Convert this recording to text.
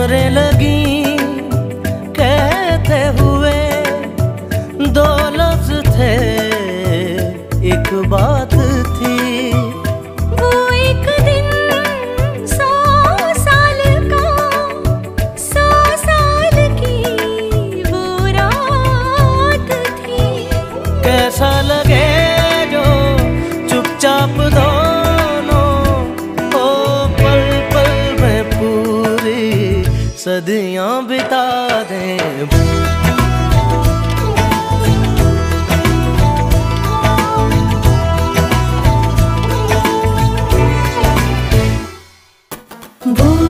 नजरें लगी कहते हुए, दो लफ्ज थे एक बात थी। वो एक दिन 100 साल का, 100 साल की वो रात थी। कैसा लगे जो चुपचाप दोनों ओ पल पल में पूरी सदियां बिता दें।